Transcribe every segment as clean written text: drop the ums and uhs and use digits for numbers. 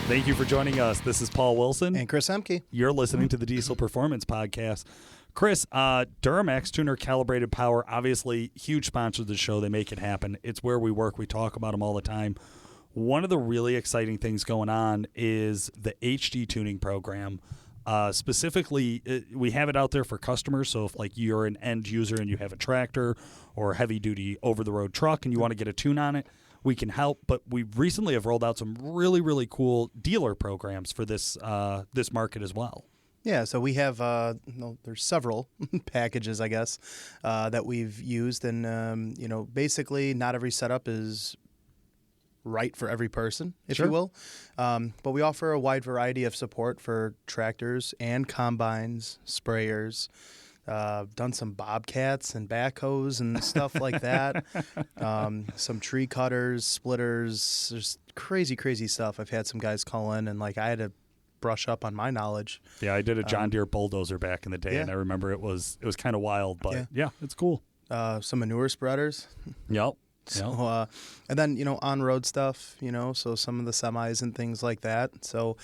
Thank you for joining us. This is Paul Wilson. And Chris Emke. You're listening to the Diesel Performance Podcast. Chris, Duramax Tuner Calibrated Power, obviously huge sponsor of the show. They make it happen. It's where we work. We talk about them all the time. One of the really exciting things going on is the HD tuning program. Specifically, we have it out there for customers. So if like you're an end user and you have a tractor or a heavy-duty over-the-road truck and you want to get a tune on it, we can help. But we recently have rolled out some really, really cool dealer programs for this this market as well. Yeah, so we have, there's several packages, I guess, that we've used. And, basically not every setup is right for every person, if you will. But we offer a wide variety of support for tractors and combines, sprayers, done some bobcats and backhoes and stuff like that. Some tree cutters, splitters, there's crazy stuff. I've had some guys call in and I had to brush up on my knowledge. Yeah, I did a John Deere bulldozer back in the day, and I remember it was kind of wild, but yeah, it's cool. Some manure spreaders. Yep. So, and then, on-road stuff, so some of the semis and things like that. So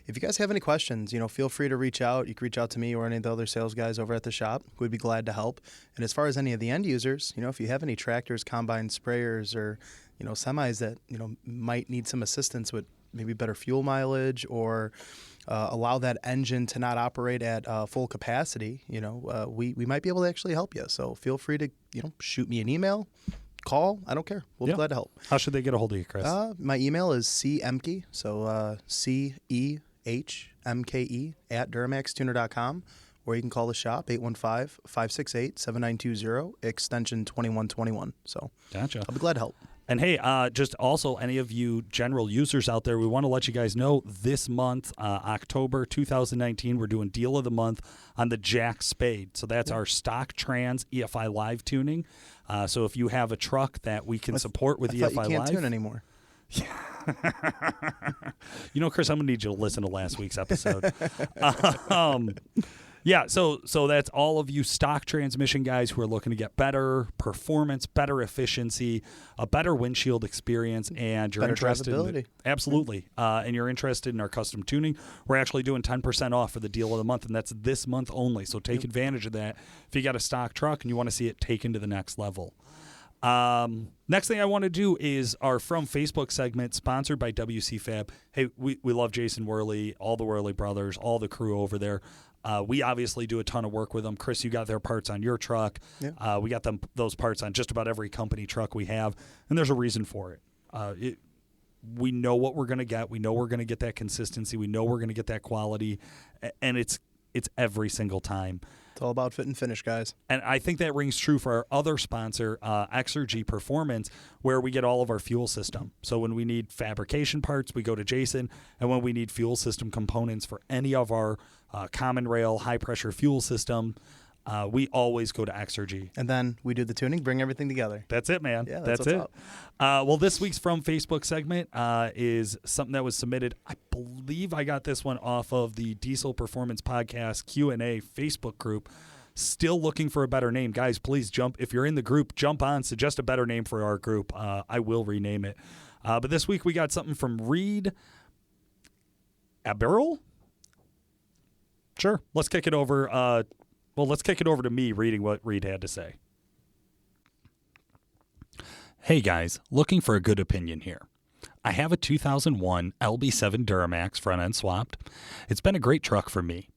if you guys have any questions, feel free to reach out. You can reach out to me or any of the other sales guys over at the shop. We'd be glad to help. And as far as any of the end users, if you have any tractors, combines, sprayers, or, semis that, might need some assistance with maybe better fuel mileage or allow that engine to not operate at full capacity, we might be able to actually help you. So feel free to, shoot me an email. Call. I don't care. We'll be glad to help. How should they get a hold of you, Chris? My email is cemke, so CEHMKE @DuramaxTuner.com, or you can call the shop, 815-568-7920, extension 2121. So gotcha. I'll be glad to help. And hey, just also any of you general users out there, we want to let you guys know this month, October 2019, we're doing Deal of the Month on the Jack Spade. So that's our stock trans EFI Live tuning. So if you have a truck that we can support with EFI Live. You can't tune anymore. Yeah. Chris, I'm going to need you to listen to last week's episode. Yeah, so that's all of you stock transmission guys who are looking to get better performance, better efficiency, a better windshield experience, and you're better interested drivability. Absolutely. And you're interested in our custom tuning. We're actually doing 10% off for the Deal of the Month, and that's this month only. So take advantage of that. If you got a stock truck and you want to see it taken to the next level. Next thing I want to do is our From Facebook segment, sponsored by WC Fab. Hey, we love Jason Worley, all the Worley brothers, all the crew over there. We obviously do a ton of work with them. Chris, you got their parts on your truck. Yeah. We got those parts on just about every company truck we have, and there's a reason for it. We know what we're going to get. We know we're going to get that consistency. We know we're going to get that quality, and it's every single time. It's all about fit and finish, guys. And I think that rings true for our other sponsor, Exergy Performance, where we get all of our fuel system. So when we need fabrication parts, we go to Jason. And when we need fuel system components for any of our common rail high-pressure fuel system, we always go to Exergy. And then we do the tuning, bring everything together. That's it, man. Yeah, that's it. Well, this week's From Facebook segment is something that was submitted. I believe I got this one off of the Diesel Performance Podcast Q&A Facebook group. Still looking for a better name. Guys, please jump. If you're in the group, jump on. Suggest a better name for our group. I will rename it. But this week we got something from Reed Aberl. Sure. Let's kick it over. Let's kick it over to me reading what Reed had to say. Hey guys, looking for a good opinion here. I have a 2001 LB7 Duramax front end swapped. It's been a great truck for me.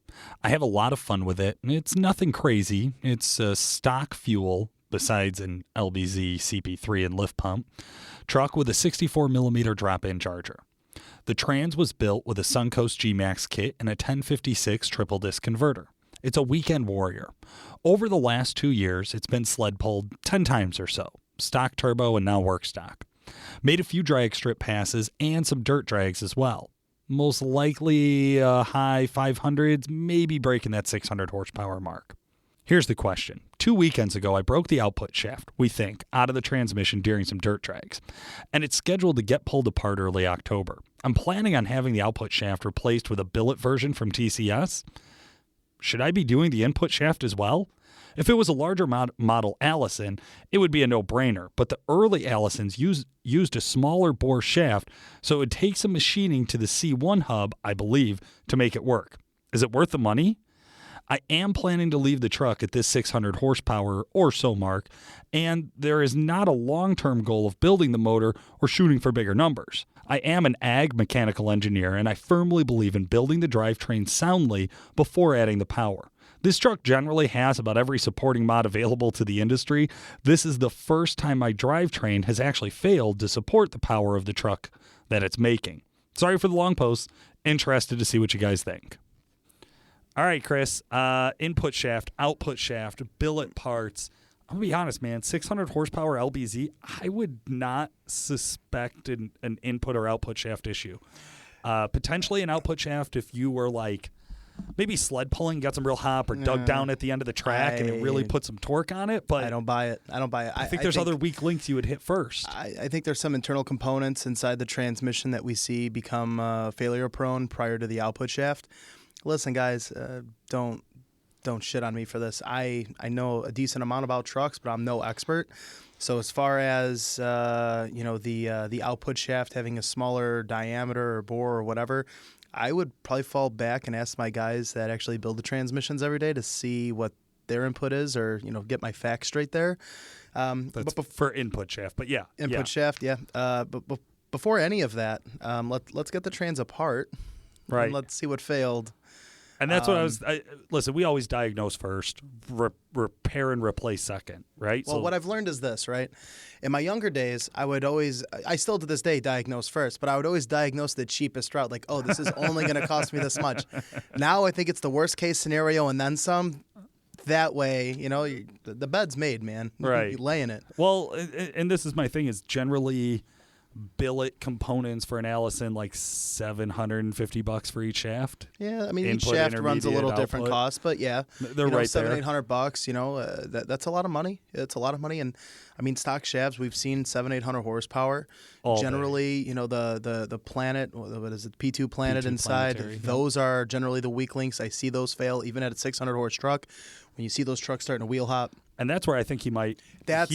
I have a lot of fun with it. It's nothing crazy. It's a stock fuel besides an LBZ CP3 and lift pump truck with a 64 millimeter drop-in charger. The trans was built with a Suncoast G-Max kit and a 1056 triple disc converter. It's a weekend warrior. Over the last 2 years, it's been sled pulled 10 times or so. Stock turbo and now work stock. Made a few drag strip passes and some dirt drags as well. Most likely high 500s, maybe breaking that 600 horsepower mark. Here's the question. 2 weekends ago, I broke the output shaft, we think, out of the transmission during some dirt drags, and it's scheduled to get pulled apart early October. I'm planning on having the output shaft replaced with a billet version from TCS. Should I be doing the input shaft as well? If it was a larger model Allison, it would be a no-brainer, but the early Allisons used a smaller bore shaft, so it would take some machining to the C1 hub, I believe, to make it work. Is it worth the money? I am planning to leave the truck at this 600 horsepower or so mark, and there is not a long-term goal of building the motor or shooting for bigger numbers. I am an ag mechanical engineer, and I firmly believe in building the drivetrain soundly before adding the power. This truck generally has about every supporting mod available to the industry. This is the first time my drivetrain has actually failed to support the power of the truck that it's making. Sorry for the long post. Interested to see what you guys think. All right, Chris, input shaft, output shaft, billet parts. I'm going to be honest, man, 600 horsepower LBZ, I would not suspect an input or output shaft issue. Potentially an output shaft if you were like maybe sled pulling, got some real hop, or dug down at the end of the track and it really put some torque on it. But I don't buy it. I think there's other weak links you would hit first. I think there's some internal components inside the transmission that we see become failure prone prior to the output shaft. Listen, guys, don't shit on me for this. I know a decent amount about trucks, but I'm no expert. So as far as the output shaft having a smaller diameter or bore or whatever, I would probably fall back and ask my guys that actually build the transmissions every day to see what their input is, or get my facts straight there. That's for input shaft, but yeah, input shaft, yeah. But before any of that, let's get the trans apart. Right. And let's see what failed. And that's what listen, we always diagnose first, repair and replace second, right? Well, what I've learned is this, right? In my younger days, I still to this day diagnose first, but I would always diagnose the cheapest route, like, oh, this is only going to cost me this much. Now I think it's the worst case scenario and then some. That way, the bed's made, man. Right. You're laying it. Well, and this is my thing, is generally billet components for an Allison like $750 for each shaft. Yeah, I mean, Input, each shaft runs a little output. different cost, but yeah, they're right there. $700-800. That's a lot of money. It's a lot of money, and I mean, stock shafts we've seen 700-800 horsepower. All generally, the Planet, what is it, P2 Planet P2 inside? planetary, those are generally the weak links. I see those fail even at a 600 horse truck. When you see those trucks starting to wheel hop, and that's where I think he might have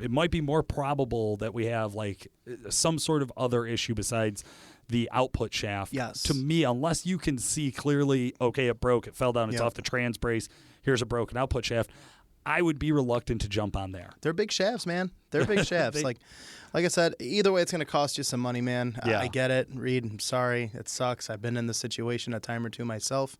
it might be more probable that we have like some sort of other issue besides the output shaft. Yes. To me, unless you can see clearly, okay, it broke, it fell down, it's off the trans brace, here's a broken output shaft, I would be reluctant to jump on there. They're big shafts, man. They're big shafts. Like I said, either way, it's going to cost you some money, man. Yeah. I get it. Reed, I'm sorry. It sucks. I've been in this situation a time or two myself.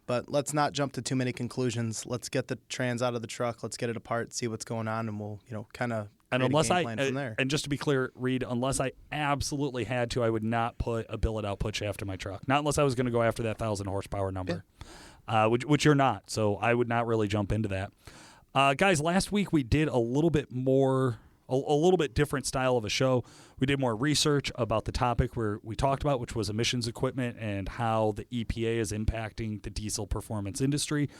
But let's not jump to too many conclusions. Let's get the trans out of the truck. Let's get it apart, see what's going on, and we'll, kind of and unless plan from there. And just to be clear, Reed, unless I absolutely had to, I would not put a billet output shaft in my truck. Not unless I was going to go after that 1,000 horsepower number, which you're not. So I would not really jump into that. Guys, last week we did a little bit more, a little bit different style of a show. We did more research about the topic where we talked about, which was emissions equipment and how the EPA is impacting the diesel performance industry.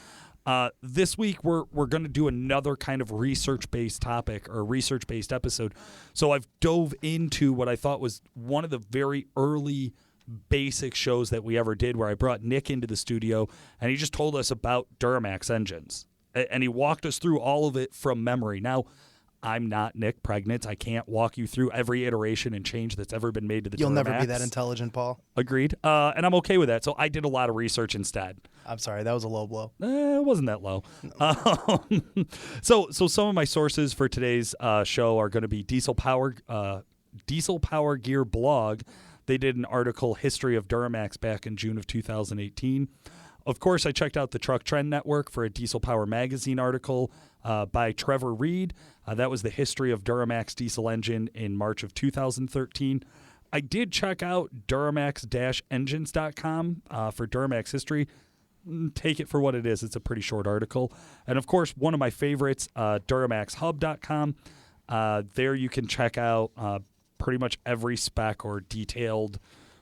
This week we're going to do another kind of research-based topic or research-based episode. So I've dove into what I thought was one of the very early basic shows that we ever did, where I brought Nick into the studio and he just told us about Duramax engines. And he walked us through all of it from memory. Now, I'm not Nick Pregnant. I can't walk you through every iteration and change that's ever been made to the Duramax. You'll never be that intelligent, Paul. Agreed. And I'm okay with that. So I did a lot of research instead. I'm sorry, that was a low blow. It wasn't that low. So some of my sources for today's show are going to be Diesel Power Gear blog. They did an article, History of Duramax, back in June of 2018. Of course, I checked out the Truck Trend Network for a Diesel Power magazine article by Trevor Reed. That was the history of Duramax diesel engine in March of 2013. I did check out Duramax-engines.com for Duramax history. Take it for what it is. It's a pretty short article. And, of course, one of my favorites, DuramaxHub.com. There you can check out pretty much every spec or detailed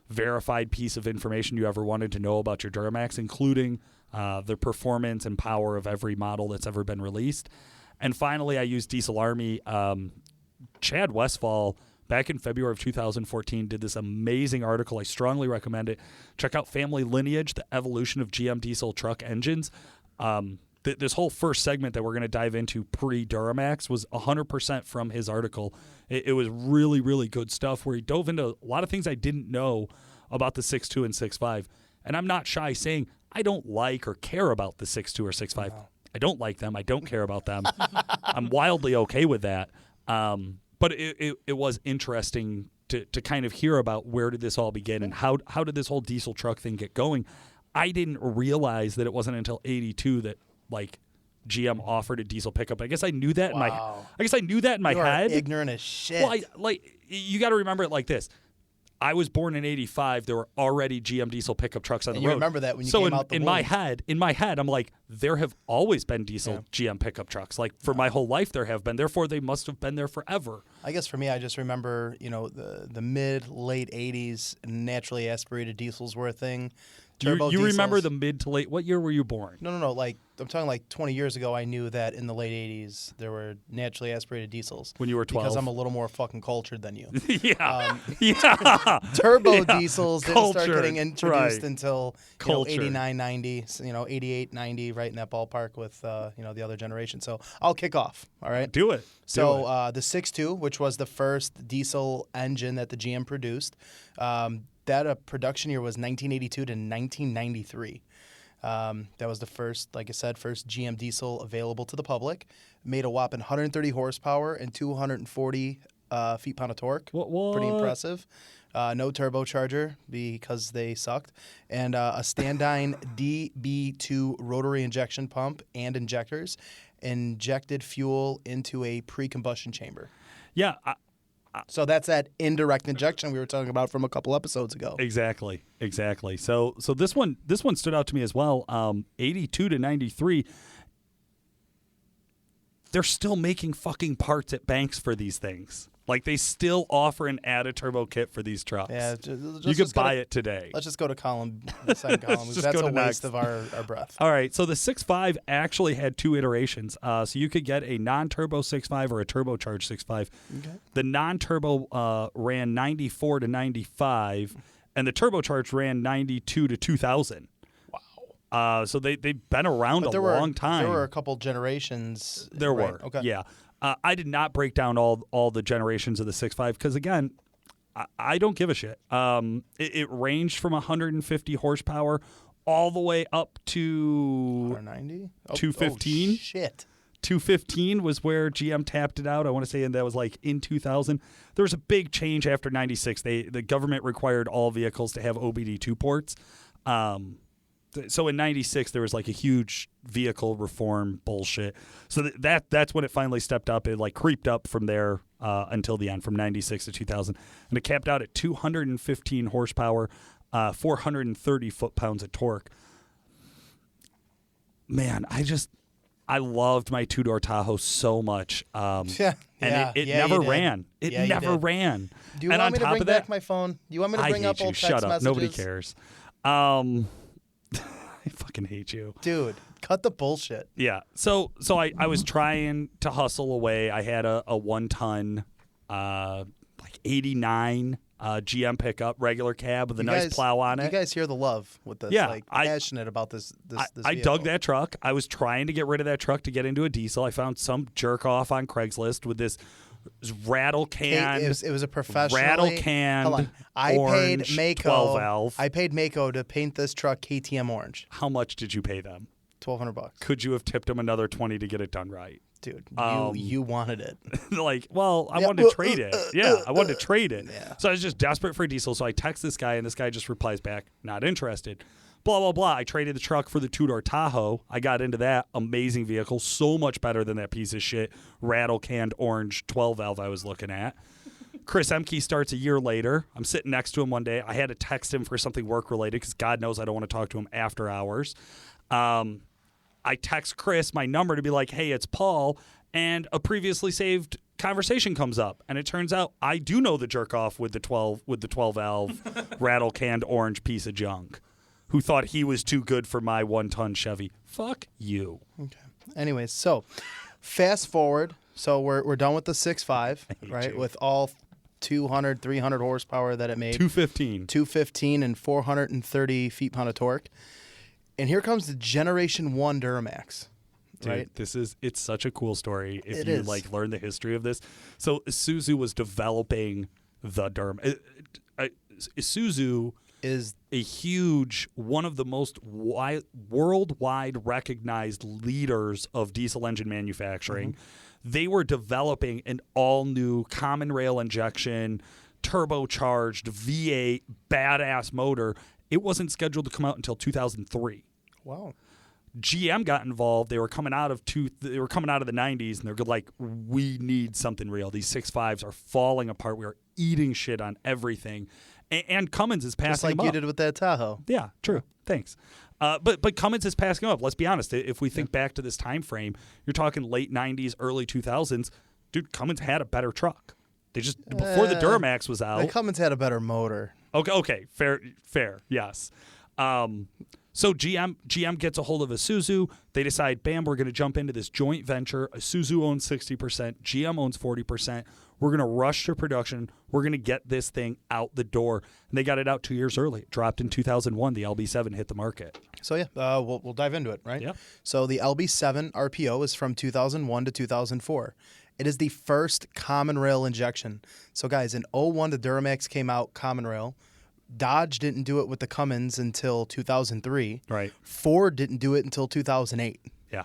verified piece of information you ever wanted to know about your Duramax, including the performance and power of every model that's ever been released. And finally, I used Diesel Army. Chad Westfall, back in February of 2014, did this amazing article. I strongly recommend it. Check out Family Lineage, the evolution of GM diesel truck engines. this whole first segment that we're going to dive into pre-Duramax was 100% from his article. It was really, really good stuff where he dove into a lot of things I didn't know about the 6.2 and 6.5. And I'm not shy saying I don't like or care about the 6.2 or 6.5. Wow. I don't like them. I don't care about them. I'm wildly okay with that. But it was interesting to kind of hear about where did this all begin and how did this whole diesel truck thing get going. I didn't realize that it wasn't until 82 that like GM offered a diesel pickup. I guess I knew that in my head. Ignorant as shit. Well, you got to remember it like this. I was born in 85. There were already GM diesel pickup trucks on the road. You remember that when you came out the womb. In my head, I'm like, there have always been diesel GM pickup trucks. Like for my whole life, there have been. Therefore, they must have been there forever. I guess for me, I just remember, the mid late 80s, naturally aspirated diesels were a thing. You remember the mid to late? What year were you born? No. Like I'm talking like 20 years ago. I knew that in the late 80s there were naturally aspirated diesels. When you were 12, because I'm a little more fucking cultured than you. Yeah. Turbo diesels didn't start getting introduced right. until 89, 90. 88, 90, right in that ballpark with the other generation. So I'll kick off. All right. Do it. So the 6.2, which was the first diesel engine that the GM produced. That production year was 1982 to 1993. That was the first, like I said, first GM diesel available to the public. Made a whopping 130 horsepower and 240 feet-pound of torque. What? Pretty impressive. No turbocharger because they sucked. And a Standine DB2 rotary injection pump and injectors. Injected fuel into a pre-combustion chamber. Yeah, so that's that indirect injection we were talking about from a couple episodes ago. Exactly. So this one stood out to me as well. 82 to 93. They're still making fucking parts at banks for these things. Like they still offer an added turbo kit for these trucks. Yeah, you could buy it today. Let's just go to the second column. That's a waste of our breath. All right, so the 6.5 actually had two iterations. So you could get a non-turbo 6.5 or a turbocharged 6.5. Okay. The non-turbo ran 94 to 95, and the turbocharged ran 92 to 2000. Wow. So they've been around a long time. There were a couple generations. There were. Okay. Yeah. I did not break down all the generations of the 6.5 because, again, I don't give a shit. It ranged from 150 horsepower all the way up to 190? 215. Oh, shit. 215 was where GM tapped it out. I want to say, and that was like in 2000. There was a big change after 96. The government required all vehicles to have OBD2 ports. So in 96, there was like a huge vehicle reform bullshit. So that's when it finally stepped up. It like creeped up from there until the end, from 96 to 2000. And it capped out at 215 horsepower, 430 foot-pounds of torque. Man, I loved my two-door Tahoe so much. It never ran. It never ran. Do you want me to bring back my phone? Do you want me to bring up old text messages? Shut up. Nobody cares. I fucking hate you. Dude, cut the bullshit. Yeah. So I was trying to hustle away. I had a 1-ton, like 89 GM pickup, regular cab with a nice plow on it. You guys hear the love with this. Yeah. Passionate about this I dug that truck. I was trying to get rid of that truck to get into a diesel. I found some jerk off on Craigslist with this rattle can. It was a professional rattle can. Hold on. I paid Mako 12 valve. I paid Mako to paint this truck KTM orange. How much did you pay them? $1,200. Could you have tipped them another 20 to get it done right? Dude, you wanted it. I wanted to trade it. Yeah, I wanted to trade it. Yeah. So I was just desperate for a diesel. So I text this guy, and this guy just replies back, not interested. Blah, blah, blah. I traded the truck for the two-door Tahoe. I got into that. Amazing vehicle. So much better than that piece of shit rattle-canned orange 12-valve I was looking at. Chris Emke starts a year later. I'm sitting next to him one day. I had to text him for something work-related because God knows I don't want to talk to him after hours. I text Chris my number to be like, hey, it's Paul, and a previously saved conversation comes up, and it turns out I do know the jerk-off with the 12-valve rattle-canned orange piece of junk, who thought he was too good for my 1-ton Chevy. Fuck you. Okay. Anyways, so fast forward. So we're done with the 6.5, right? With all 200, 300 horsepower that it made. 215 and 430 feet-pound of torque. And here comes the Generation 1 Duramax. Dude, right? it's such a cool story if It you is. like learn the history of this. So Isuzu was developing the Isuzu Is a huge, one of the most worldwide recognized leaders of diesel engine manufacturing. They were developing an all-new common rail injection, turbocharged V8 badass motor. It wasn't scheduled to come out until 2003. wow. GM got involved. They were coming out of the 90s, and they're like, we need something real. These 6.5s are falling apart. We are eating shit on everything. And Cummins is passing Just like them you up. did with that Tahoe. Yeah, true. Thanks. But Cummins is passing them up. Let's be honest. If we think back to this time frame, you're talking late 90s, early 2000s. Dude, Cummins had a better truck. They just before the Duramax was The out. Cummins had a better motor. Okay, fair, yes. So GM gets a hold of Isuzu. They decide, bam, we're going to jump into this joint venture. Isuzu owns 60%. GM owns 40%. We're going to rush to production. We're going to get this thing out the door. And they got it out 2 years early. It dropped in 2001. The LB7 hit the market. So yeah, we'll dive into it, right? Yeah. So the LB7 RPO is from 2001 to 2004. It is the first common rail injection. So guys, in 01, the Duramax came out common rail. Dodge didn't do it with the Cummins until 2003. Right. Ford didn't do it until 2008. Yeah.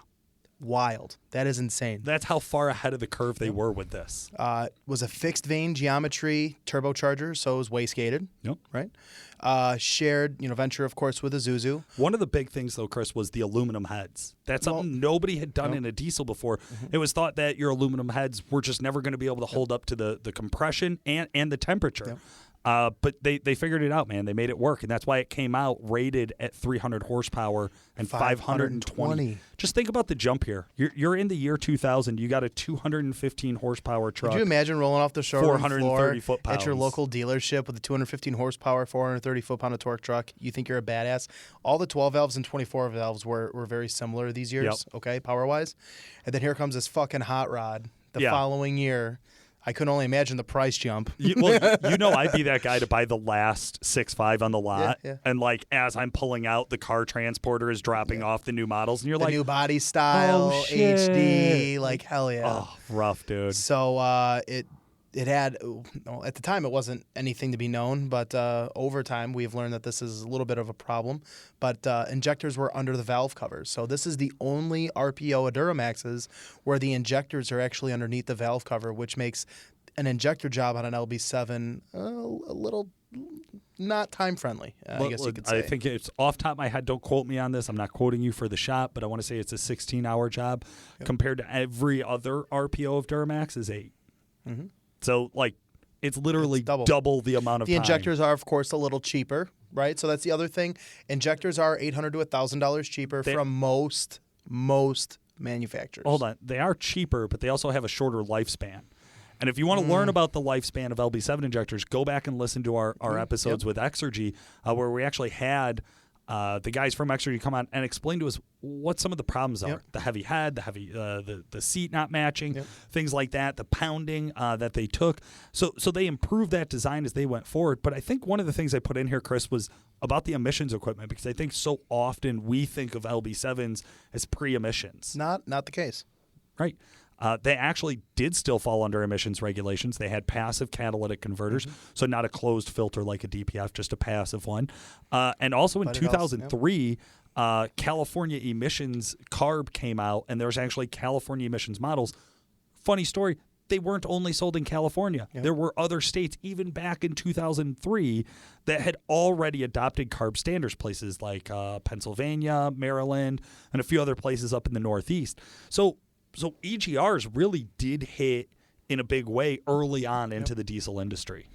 Wild. That is insane. That's how far ahead of the curve they were with this. Was a fixed vane geometry turbocharger, so it was wastegated. Yep. Right. Shared, venture, of course, with Isuzu. One of the big things, though, Chris, was the aluminum heads. That's something nobody had done in a diesel before. It was thought that your aluminum heads were just never going to be able to hold up to the compression and the temperature. Yep. But they figured it out, man. They made it work, and that's why it came out rated at 300 horsepower and 520. Just think about the jump here. You're in the year 2000. You got a 215 horsepower truck. Could you imagine rolling off the showroom 430 floor foot-pounds. at your local dealership with a 215 horsepower, 430 foot-pound of torque truck? You think you're a badass. All the 12 valves and 24 valves were very similar these years, okay, power-wise. And then here comes this fucking hot rod the following year. I couldn't only imagine the price jump. I'd be that guy to buy the last 6.5 on the lot. Yeah. And, as I'm pulling out, the car transporter is dropping off the new models. And you're The like, new body style, oh, shit. HD, hell yeah. Oh, rough, dude. So it had, at the time, it wasn't anything to be known, but over time, we've learned that this is a little bit of a problem. But injectors were under the valve covers. So this is the only RPO of Duramaxes where the injectors are actually underneath the valve cover, which makes an injector job on an LB7 a little not time-friendly, I guess you could say. I think it's off top of my head. Don't quote me on this. I'm not quoting you for the shop, but I want to say it's a 16-hour job compared to every other RPO of Duramax is 8. Mm-hmm. So, it's literally double the amount of time. The injectors are, of course, a little cheaper, right? So that's the other thing. Injectors are $800 to $1,000 cheaper from most manufacturers. Hold on. They are cheaper, but they also have a shorter lifespan. And if you want to learn about the lifespan of LB7 injectors, go back and listen to our episodes with Exergy, where we actually had the guys from Exergy come on and explain to us what some of the problems are. The heavy head, the seat not matching, things like that, the pounding that they took. So they improved that design as they went forward. But I think one of the things I put in here, Chris, was about the emissions equipment, because I think so often we think of LB7s as pre-emissions. Not the case. Right. They actually did still fall under emissions regulations. They had passive catalytic converters, so not a closed filter like a DPF, just a passive one. And also in 2003, California emissions CARB came out, and there was actually California emissions models. Funny story, they weren't only sold in California. Yep. There were other states, even back in 2003, that had already adopted CARB standards, places like Pennsylvania, Maryland, and a few other places up in the Northeast. So EGRs really did hit in a big way early on into the diesel industry.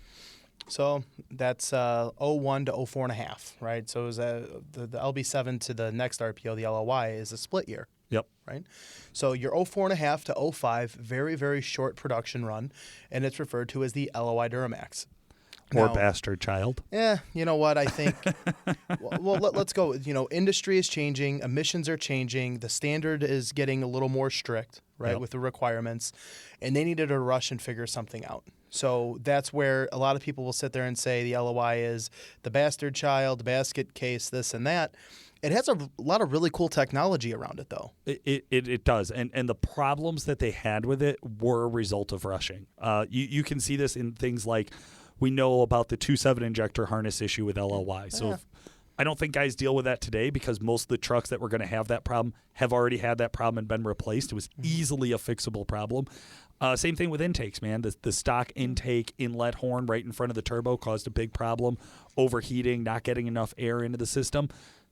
So that's 01 to 04.5, right? So it was the LB7 to the next RPO, the LLY, is a split year. Yep. Right? So your 04.5 to 05, very, very short production run, and it's referred to as the LLY Duramax. Or bastard child. Yeah, you know what? I think, let's go. Industry is changing. Emissions are changing. The standard is getting a little more strict, right, with the requirements. And they needed to rush and figure something out. So that's where a lot of people will sit there and say the LLY is the bastard child, the basket case, this and that. It has a lot of really cool technology around it, though. It does. And the problems that they had with it were a result of rushing. You can see this in things like we know about the 2.7 injector harness issue with LLY. So I don't think guys deal with that today because most of the trucks that were going to have that problem have already had that problem and been replaced. It was easily a fixable problem. Same thing with intakes, man. The stock intake inlet horn right in front of the turbo caused a big problem. Overheating, not getting enough air into the system.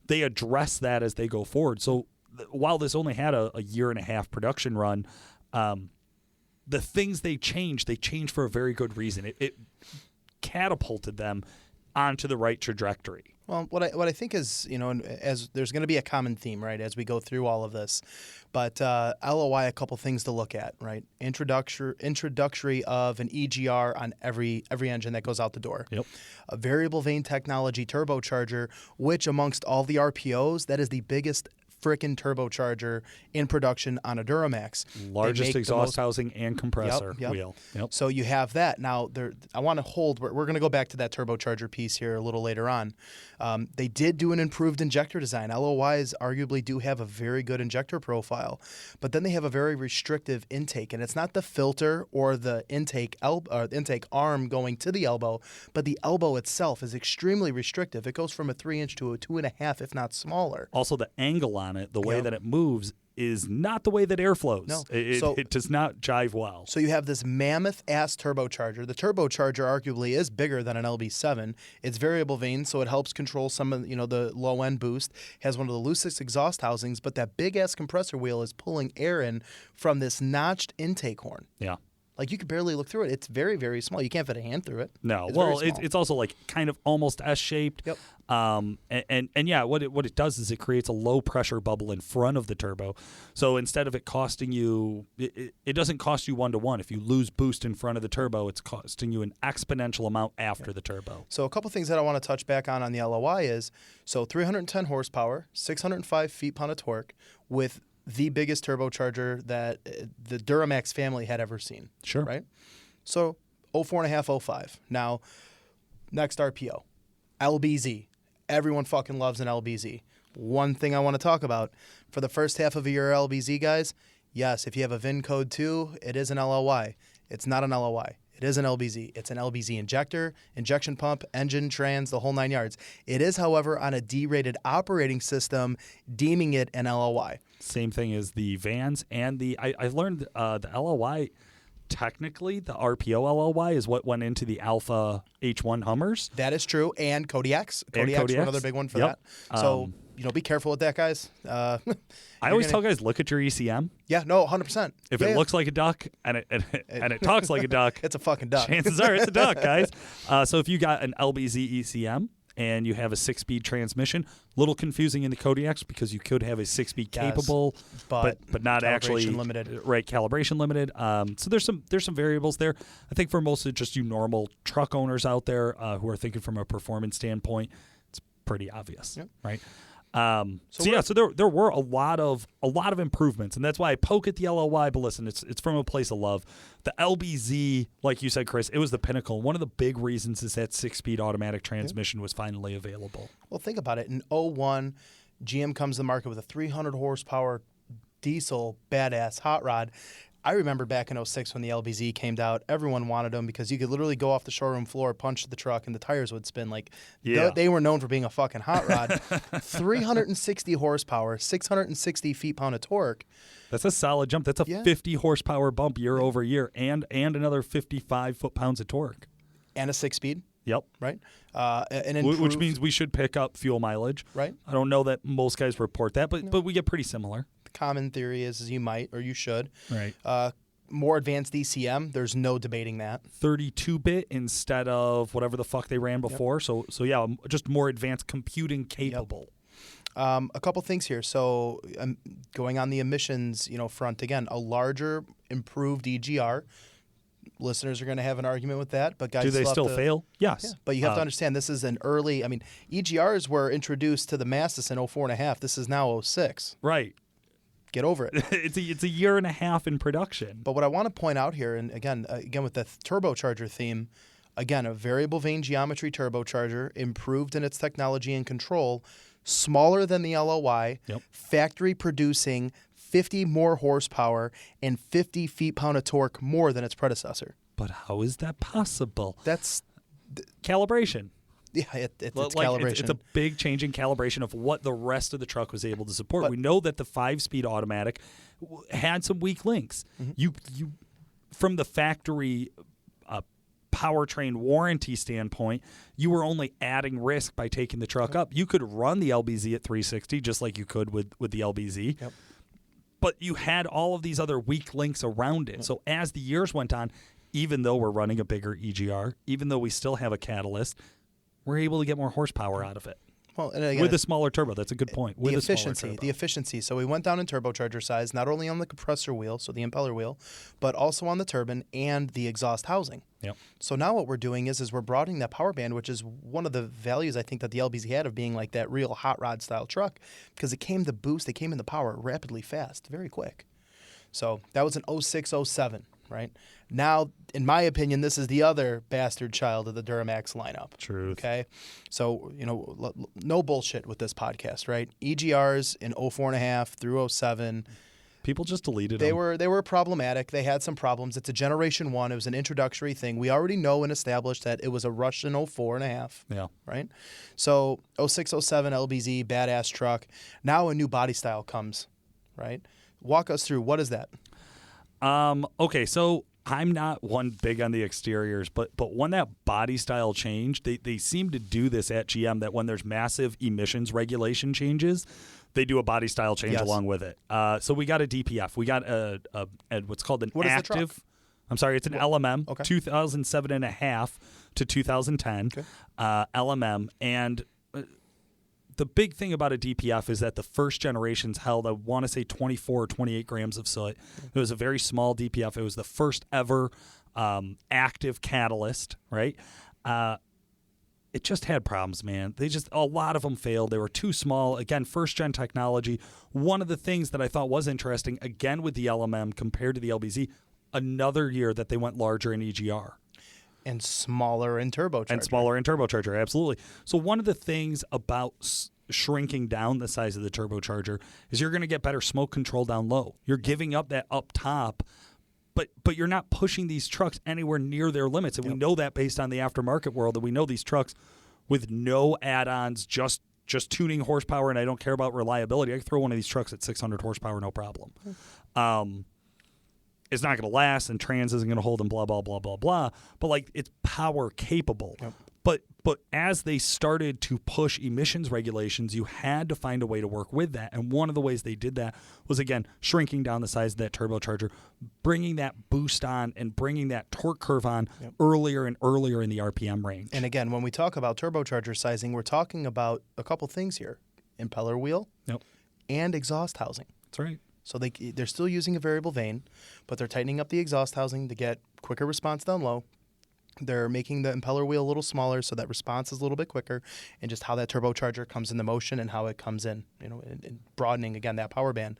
They address that as they go forward. So while this only had a year and a half production run, the things they changed for a very good reason. It catapulted them onto the right trajectory. Well, what I think is, as there's going to be a common theme, right, as we go through all of this. But LOI, a couple things to look at, right? Introductory of an EGR on every engine that goes out the door. Yep. A variable vane technology turbocharger, which amongst all the RPOs, that is the biggest frickin' turbocharger in production on a Duramax. Largest exhaust housing and compressor wheel. Yep. So you have that. Now, I want to hold, we're going to go back to that turbocharger piece here a little later on. They did do an improved injector design. LOYs arguably do have a very good injector profile, but then they have a very restrictive intake, and it's not the filter or the intake arm going to the elbow, but the elbow itself is extremely restrictive. It goes from a 3-inch to a 2.5, if not smaller. Also, the angle on it, the way that it moves, is not the way that air flows. No. It does not jive well. So you have this mammoth-ass turbocharger. The turbocharger arguably is bigger than an LB7. It's variable vane, so it helps control some of the low-end boost. Has one of the loosest exhaust housings, but that big-ass compressor wheel is pulling air in from this notched intake horn. Yeah. Like, you could barely look through it. It's very, very small. You can't fit a hand through it. No. It's also like kind of almost S-shaped. Yep. And yeah, what it does is it creates a low pressure bubble in front of the turbo. So instead of it costing you, it doesn't cost you 1-to-1. If you lose boost in front of the turbo, it's costing you an exponential amount after the turbo. So a couple things that I want to touch back on the LOI is, 310 horsepower, 605 feet-pound of torque with the biggest turbocharger that the Duramax family had ever seen. Sure. Right? So 04.5, 05. Now, next RPO, LBZ. Everyone fucking loves an LBZ. One thing I want to talk about, for the first half of a year LBZ, guys, yes, if you have a VIN code 2, it is an LLY. It's not an LLY. It is an LBZ. It's an LBZ injector, injection pump, engine, trans, the whole 9 yards. It is, however, on a D-rated operating system, deeming it an LLY. Same thing as the vans and I learned the LLY, technically the RPO LLY is what went into the Alpha H1 Hummers. That is true, and Kodiaks. Kodiaks were another big one for that. So, be careful with that, guys. I always tell guys, look at your ECM. Yeah, no, 100%. If it looks like a duck and it talks like a duck, it's a fucking duck. Chances are it's a duck, guys. So if you got an LBZ ECM and you have a 6-speed transmission, little confusing in the Kodiaks because you could have a 6-speed capable, but not actually limited. Right, calibration limited. So there's some variables there. I think for most of just you normal truck owners out there who are thinking from a performance standpoint, it's pretty obvious, right? So there were a lot of improvements, and that's why I poke at the LLY. But listen, it's from a place of love. The LBZ, like you said, Chris, it was the pinnacle. One of the big reasons is that 6-speed automatic transmission was finally available. Well, think about it. In 01, GM comes to the market with a 300 horsepower diesel badass hot rod. I remember back in 06 when the LBZ came out, everyone wanted them because you could literally go off the showroom floor, punch the truck, and the tires would spin. They were known for being a fucking hot rod. 360 horsepower, 660 feet-pound of torque. That's a solid jump. That's a 50 horsepower bump year over year, and another 55 foot-pounds of torque. And a 6-speed. Yep. Right? Which means we should pick up fuel mileage. Right. I don't know that most guys report that, but we get pretty similar. Common theory is you might or you should. Right. More advanced ECM, there's no debating that. 32-bit instead of whatever the fuck they ran before. So yeah, just more advanced computing capable. A couple things here. So going on the emissions, front again, a larger, improved EGR. Listeners are going to have an argument with that, but guys, do they still fail? Yes. Yeah, but you have to understand this is an early. EGRs were introduced to the masses in 04.5. This is now 06. Right. Get over it. It's a year and a half in production. But what I want to point out here, and again with the turbocharger theme, again, a variable vane geometry turbocharger, improved in its technology and control, smaller than the LLY, Yep. factory producing 50 more horsepower and 50 feet-pound of torque more than its predecessor. But how is that possible? That's Calibration. yeah, it's Like, calibration. It's a big change in calibration of what the rest of the truck was able to support. But- we know that the 5-speed automatic had some weak links. You from the factory powertrain warranty standpoint, you were only adding risk by taking the truck up. You could run the LBZ at 360 just like you could with the LBZ. Yep. But you had all of these other weak links around it. So as the years went on, even though we're running a bigger EGR, even though we still have a catalyst, we're able to get more horsepower out of it. Well, and again, With a smaller turbo. That's a good point. With the a smaller efficiency, turbo. the efficiency. So we went down in turbocharger size, not only on the compressor wheel, so the impeller wheel, but also on the turbine and the exhaust housing. Yep. So now what we're doing is we're broadening that power band, which is one of the values I think that the LBZ had of being like that real hot rod style truck, because it came in the power rapidly fast, very quick. So that was an 06, 07, right? Now, in my opinion, this is the other bastard child of the Duramax lineup. Truth. Okay. So, no bullshit with this podcast, right? EGRs in 04.5 through 07. People just deleted They them. were problematic. They had some problems. It's a generation one. It was an introductory thing. We already know and established that it was a rush in 04.5. Yeah. Right? So 06, 07 LBZ, badass truck. Now a new body style comes, right? Walk us through. What is that? Okay, so I'm not one big on the exteriors, but when that body style changed, they seem to do this at GM, that when there's massive emissions regulation changes, they do a body style change Yes. along with it. So we got a DPF. We got a what's called an What is the truck? active. I'm sorry, it's an LMM, okay. 2007 and a half to 2010 Okay. LMM. And the big thing about a DPF is that the first generations held, I want to say 24 or 28 grams of soot. It was a very small DPF. It was the first ever active catalyst, right? It just had problems, man. A lot of them failed. They were too small. Again, first gen technology. One of the things that I thought was interesting, again with the LMM compared to the LBZ, another year that they went larger in EGR. And smaller in turbocharger. And smaller in turbocharger, absolutely. So one of the things about shrinking down the size of the turbocharger is you're going to get better smoke control down low. You're giving up that up top, but you're not pushing these trucks anywhere near their limits. And we know that based on the aftermarket world, that we know these trucks with no add-ons, just tuning horsepower, and I don't care about reliability. I can throw one of these trucks at 600 horsepower, no problem. It's not going to last, and trans isn't going to hold, and blah, blah, blah, blah, blah. But, like, it's power capable. Yep. But as they started to push emissions regulations, you had to find a way to work with that. And one of the ways they did that was, again, shrinking down the size of that turbocharger, bringing that boost on and bringing that torque curve on earlier and earlier in the RPM range. And again, when we talk about turbocharger sizing, we're talking about a couple things here. Impeller wheel and exhaust housing. That's right. So they're still using a variable vane, but they're tightening up the exhaust housing to get quicker response down low. They're making the impeller wheel a little smaller so that response is a little bit quicker, and just how that turbocharger comes into motion and how it comes in, and broadening, again, that power band.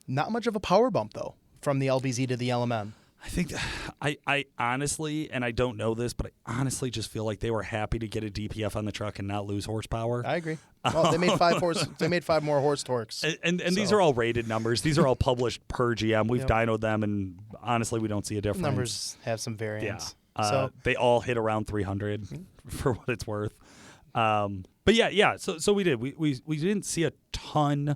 Not much of a power bump, though, from the LBZ to the LMM. I think I honestly, and I don't know this, but I honestly just feel like they were happy to get a DPF on the truck and not lose horsepower. I agree. Well, they made 5 more horse torques. And these are all rated numbers. These are all published per GM. We've dynoed them, and honestly, we don't see a difference. Numbers have some variance. Yeah. So they all hit around 300 for what it's worth. But yeah. So we did. We didn't see a ton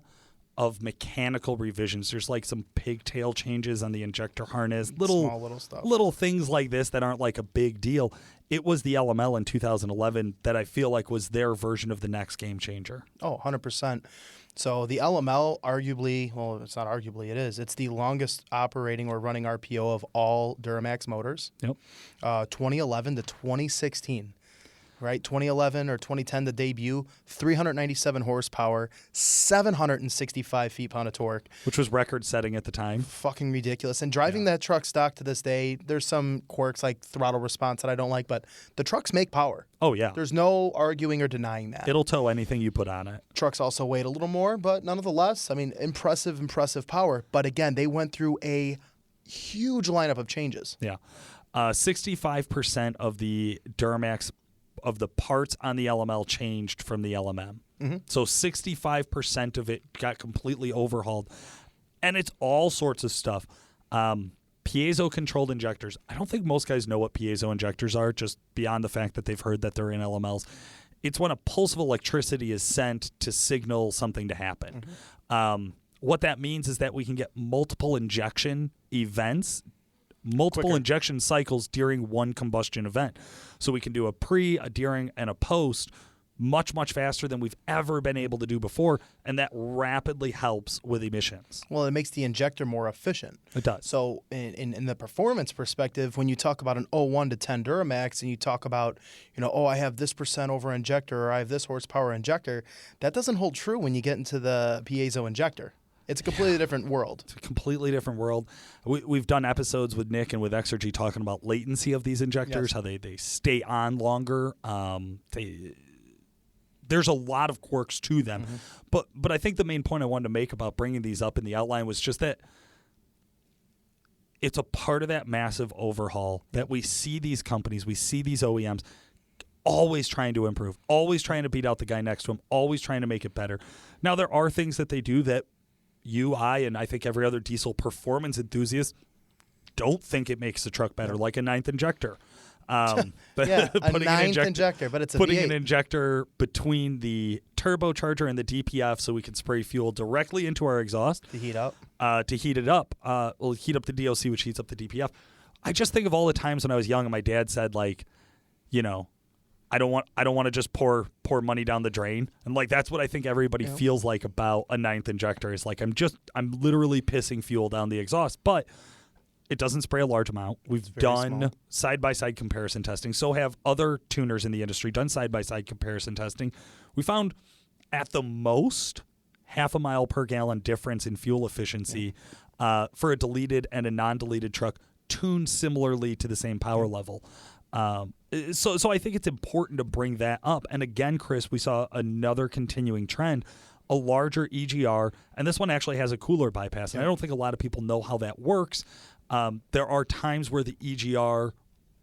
of mechanical revisions. There's like some pigtail changes on the injector harness, small little stuff, little things like this that aren't like a big deal. It was the LML in 2011 that I feel like was their version of the next game changer. Oh, 100%. So the LML arguably, well, it's not arguably, it is. It's the longest operating or running RPO of all Duramax motors. Yep. 2011 to 2016. Right, 2011 or 2010, the debut, 397 horsepower, 765 feet-pound of torque. Which was record-setting at the time. Fucking ridiculous. And driving that truck stock to this day, there's some quirks like throttle response that I don't like, but the trucks make power. Oh, yeah. There's no arguing or denying that. It'll tow anything you put on it. Trucks also weighed a little more, but nonetheless, I mean, impressive power. But again, they went through a huge lineup of changes. Yeah. 65% of the Duramax of the parts on the LML changed from the LMM. So 65% of it got completely overhauled. And it's all sorts of stuff. Piezo-controlled injectors. I don't think most guys know what piezo injectors are, just beyond the fact that they've heard that they're in LMLs. It's when a pulse of electricity is sent to signal something to happen. What that means is that we can get multiple injection events, multiple injection cycles during one combustion event. So we can do a pre, a during, and a post much, much faster than we've ever been able to do before, and that rapidly helps with emissions. Well, it makes the injector more efficient. It does. So in the performance perspective, when you talk about an 01 to 10 Duramax and you talk about, I have this percent over injector or I have this horsepower injector, that doesn't hold true when you get into the piezo injector. It's a completely different world. It's a completely different world. We've done episodes with Nick and with Exergy talking about latency of these injectors, how they stay on longer. There's a lot of quirks to them. But I think the main point I wanted to make about bringing these up in the outline was just that it's a part of that massive overhaul that we see these companies, we see these OEMs always trying to improve, always trying to beat out the guy next to them, always trying to make it better. Now, there are things that they do that you, I, and I think every other diesel performance enthusiast don't think it makes the truck better, like a ninth injector. A ninth injector, but it's a putting V8. an injector between the turbocharger and the DPF so we can spray fuel directly into our exhaust To heat up. to heat it up. We'll heat up the DOC, which heats up the DPF. I just think of all the times when I was young and my dad said, like, I don't want to just pour money down the drain. And like that's what I think everybody feels like about a ninth injector is like I'm literally pissing fuel down the exhaust, but it doesn't spray a large amount. We've done side-by-side comparison testing. So have other tuners in the industry done side-by-side comparison testing. We found at the most half a mile per gallon difference in fuel efficiency for a deleted and a non-deleted truck tuned similarly to the same power level. So I think it's important to bring that up. And again, Chris, we saw another continuing trend, a larger EGR, and this one actually has a cooler bypass. And I don't think a lot of people know how that works. There are times where the EGR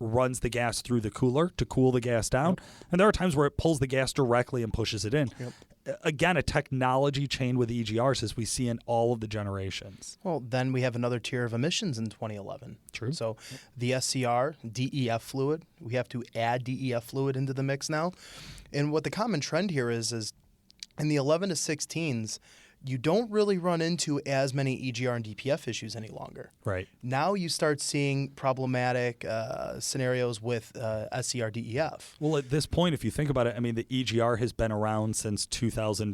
runs the gas through the cooler to cool the gas down, and there are times where it pulls the gas directly and pushes it in. Again, a technology chain with EGRs as we see in all of the generations. Well, then we have another tier of emissions in 2011. True. So the SCR, DEF fluid, we have to add DEF fluid into the mix now. And what the common trend here is in the 11 to 16s, you don't really run into as many EGR and DPF issues any longer. Right. Now you start seeing problematic scenarios with SCR DEF. Well, at this point, if you think about it, I mean, the EGR has been around since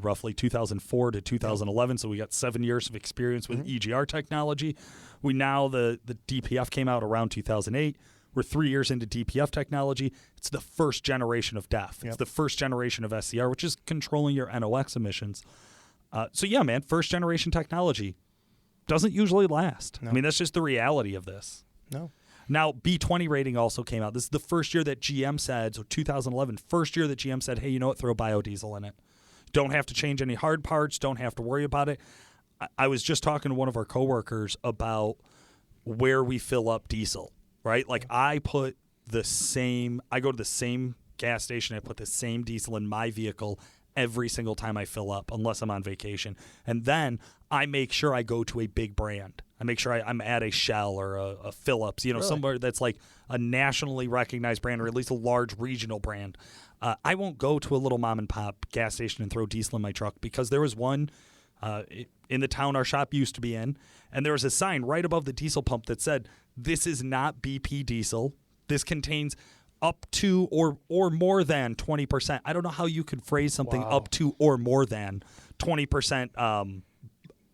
roughly 2004 to 2011, so we got 7 years of experience with EGR technology. The DPF came out around 2008. We're 3 years into DPF technology. It's the first generation of DEF. It's the first generation of SCR, which is controlling your NOx emissions. First generation technology doesn't usually last. No. I mean, that's just the reality of this. No. Now, B20 rating also came out. This is the first year that GM said, so 2011, first year that GM said, hey, you know what, throw biodiesel in it. Don't have to change any hard parts. Don't have to worry about it. I was just talking to one of our coworkers about where we fill up diesel, right? Like I go to the same gas station. I put the same diesel in my vehicle every single time I fill up, unless I'm on vacation. And then I make sure I go to a big brand. I make sure I'm at a Shell or a Phillips, really? Somewhere that's like a nationally recognized brand or at least a large regional brand. I won't go to a little mom and pop gas station and throw diesel in my truck because there was one in the town our shop used to be in, and there was a sign right above the diesel pump that said, this is not BP diesel. This contains up to or more than 20%. I don't know how you could phrase something up to or more than 20%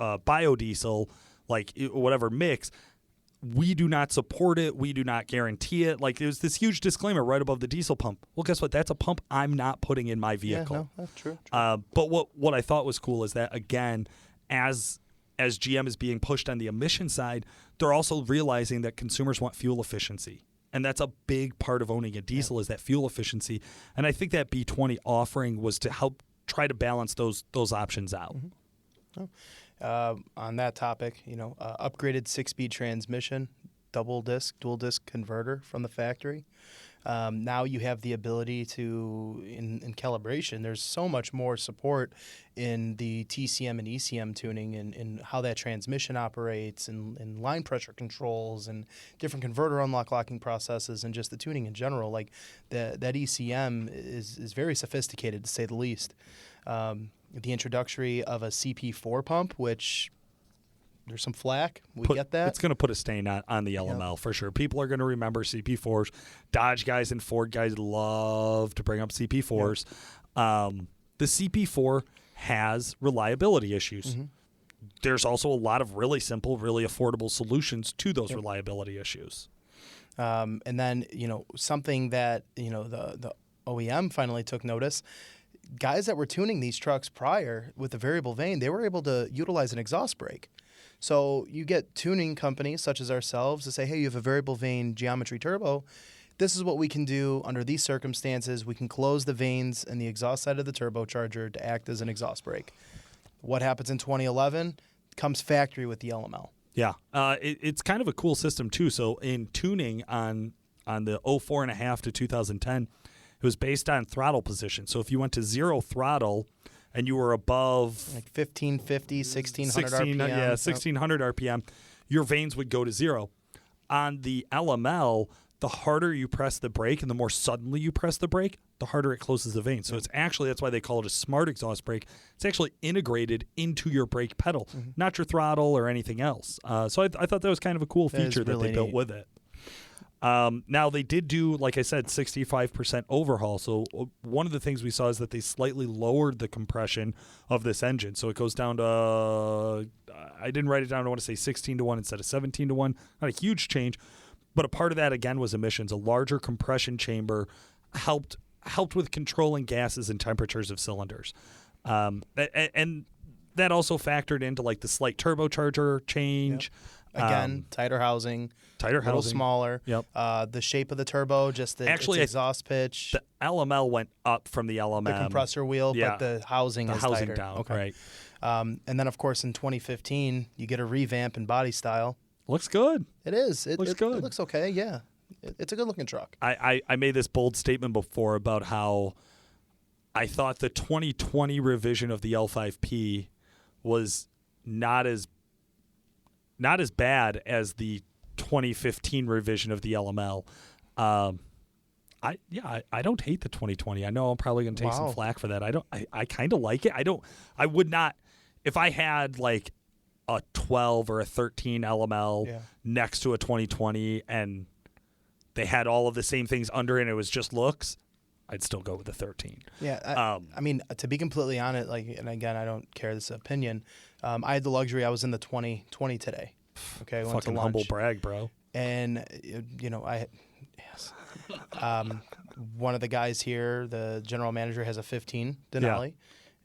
biodiesel, like whatever mix. We do not support it. We do not guarantee it. Like there's this huge disclaimer right above the diesel pump. Well, guess what? That's a pump I'm not putting in my vehicle. Yeah, no, that's true. But what I thought was cool is that, again, as GM is being pushed on the emission side, they're also realizing that consumers want fuel efficiency. And that's a big part of owning a diesel is that fuel efficiency. And I think that B20 offering was to help try to balance those options out. On that topic, upgraded 6-speed transmission, dual disc converter from the factory. Now you have the ability to, in calibration, there's so much more support in the TCM and ECM tuning and how that transmission operates and line pressure controls and different converter unlock locking processes and just the tuning in general. Like that ECM is very sophisticated, to say the least. The introductory of a CP4 pump, which there's some flack. We get that. It's going to put a stain on the LML for sure. People are going to remember CP4s. Dodge guys and Ford guys love to bring up CP4s. The CP4 has reliability issues. There's also a lot of really simple, really affordable solutions to those reliability issues. And then, something that, the OEM finally took notice. Guys that were tuning these trucks prior with the variable vane, they were able to utilize an exhaust brake. So you get tuning companies such as ourselves to say, hey, you have a variable vane geometry turbo. This is what we can do under these circumstances. We can close the vanes and the exhaust side of the turbocharger to act as an exhaust brake. What happens in 2011 comes factory with the LML. Yeah, it's kind of a cool system too. So in tuning on the 04.5 to 2010, it was based on throttle position. So if you went to zero throttle and you were above like 1550, 1600 RPM. Yeah, 1600 RPM, your vanes would go to zero. On the LML, the harder you press the brake and the more suddenly you press the brake, the harder it closes the vane. So it's actually, that's why they call it a smart exhaust brake. It's actually integrated into your brake pedal, not your throttle or anything else. So I thought that was kind of a cool feature that they built with it. Now, they did do, like I said, 65% overhaul. So one of the things we saw is that they slightly lowered the compression of this engine. So it goes down to, I didn't write it down, I want to say 16 to 1 instead of 17 to 1. Not a huge change. But a part of that, again, was emissions. A larger compression chamber helped with controlling gases and temperatures of cylinders. And that also factored into, like, the slight turbocharger change. Yep. Again, tighter housing. A little smaller. Yep. The shape of the turbo, just its exhaust pitch. The LML went up from the LMM. The compressor wheel, but the housing is housing tighter. down, okay. Right. And then, of course, in 2015, you get a revamp in body style. Looks good. It is. It looks good. It looks okay, yeah. It's a good-looking truck. I made this bold statement before about how I thought the 2020 revision of the L5P was not as bad as the 2015 revision of the LML. I don't hate the 2020. I know I'm probably going to take some flack for that. I kind of like it. I would not, if I had like a 12 or a 13 LML next to a 2020 and they had all of the same things under it and it was just looks, I'd still go with the 13. Yeah, I mean, to be completely honest, and again, I don't care, this is opinion. I had the luxury, I was in the 2020 today. Okay, went fucking to lunch. Humble brag, bro. And, one of the guys here, the general manager, has a 15 Denali. Yeah.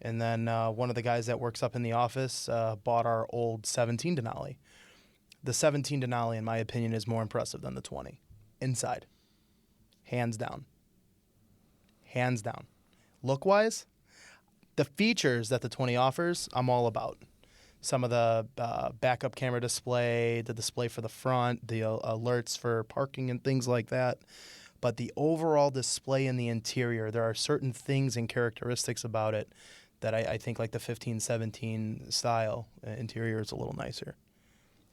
And then one of the guys that works up in the office bought our old 17 Denali. The 17 Denali, in my opinion, is more impressive than the 20. Inside. Hands down. Hands down. Look-wise, the features that the 20 offers, I'm all about. Some of the backup camera display, the display for the front, the alerts for parking and things like that. But the overall display in the interior, there are certain things and characteristics about it that I think, like the 15-17 style interior, is a little nicer.